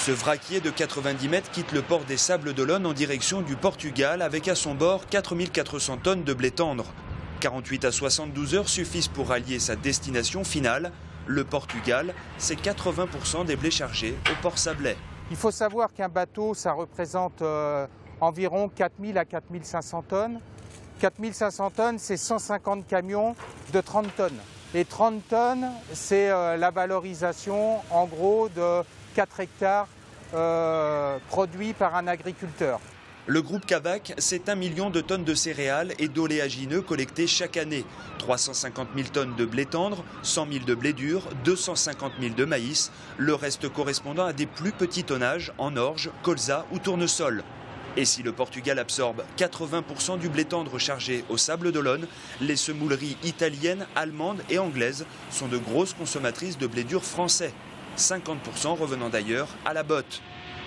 Ce vraquier de 90 mètres quitte le port des Sables d'Olonne en direction du Portugal avec à son bord 4400 tonnes de blé tendre. 48 à 72 heures suffisent pour rallier sa destination finale. Le Portugal, c'est 80% des blés chargés au port sablais. Il faut savoir qu'un bateau, ça représente environ 4000 à 4500 tonnes. 4500 tonnes, c'est 150 camions de 30 tonnes. Et 30 tonnes, c'est la valorisation en gros de 4 hectares produits par un agriculteur. Le groupe Kavak, c'est 1 million de tonnes de céréales et d'oléagineux collectés chaque année. 350 000 tonnes de blé tendre, 100 000 de blé dur, 250 000 de maïs. Le reste correspondant à des plus petits tonnages en orge, colza ou tournesol. Et si le Portugal absorbe 80% du blé tendre chargé aux Sables d'Olonne, les semouleries italiennes, allemandes et anglaises sont de grosses consommatrices de blé dur français. 50% revenant d'ailleurs à la botte.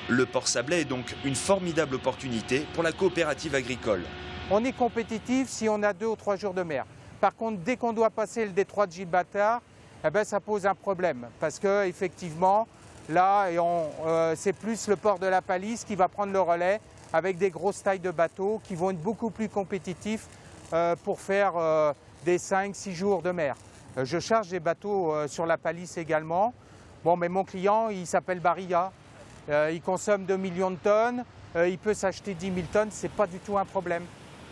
Le port sablais est donc une formidable opportunité pour la coopérative agricole. On est compétitif si on a 2 ou 3 jours de mer. Par contre, dès qu'on doit passer le détroit de Gibraltar, ça pose un problème. Parce qu'effectivement, là, c'est plus le port de la Palisse qui va prendre le relais avec des grosses tailles de bateaux qui vont être beaucoup plus compétitifs pour faire des 5-6 jours de mer. Je charge des bateaux sur la Palisse également. Bon, mais mon client, il s'appelle Barilla. Il consomme 2 millions de tonnes, il peut s'acheter 10 000 tonnes, ce n'est pas du tout un problème.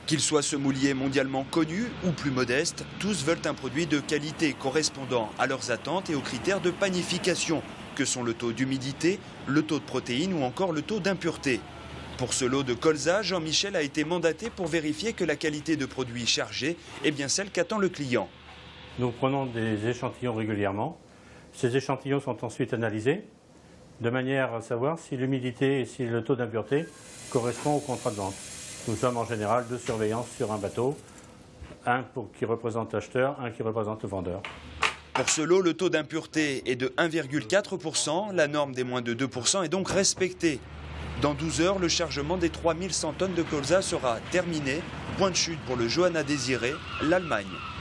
Qu'ils soient semoule mondialement connus ou plus modestes, tous veulent un produit de qualité correspondant à leurs attentes et aux critères de panification, que sont le taux d'humidité, le taux de protéines ou encore le taux d'impureté. Pour ce lot de colza, Jean-Michel a été mandaté pour vérifier que la qualité de produit chargé est bien celle qu'attend le client. Nous prenons des échantillons régulièrement. Ces échantillons sont ensuite analysés de manière à savoir si l'humidité et si le taux d'impureté correspond au contrat de vente. Nous sommes en général 2 surveillances sur un bateau, un qui représente l'acheteur, un qui représente le vendeur. Pour ce lot, le taux d'impureté est de 1,4%, la norme des moins de 2% est donc respectée. Dans 12 heures, le chargement des 3100 tonnes de colza sera terminé. Point de chute pour le Johanna Désiré, l'Allemagne.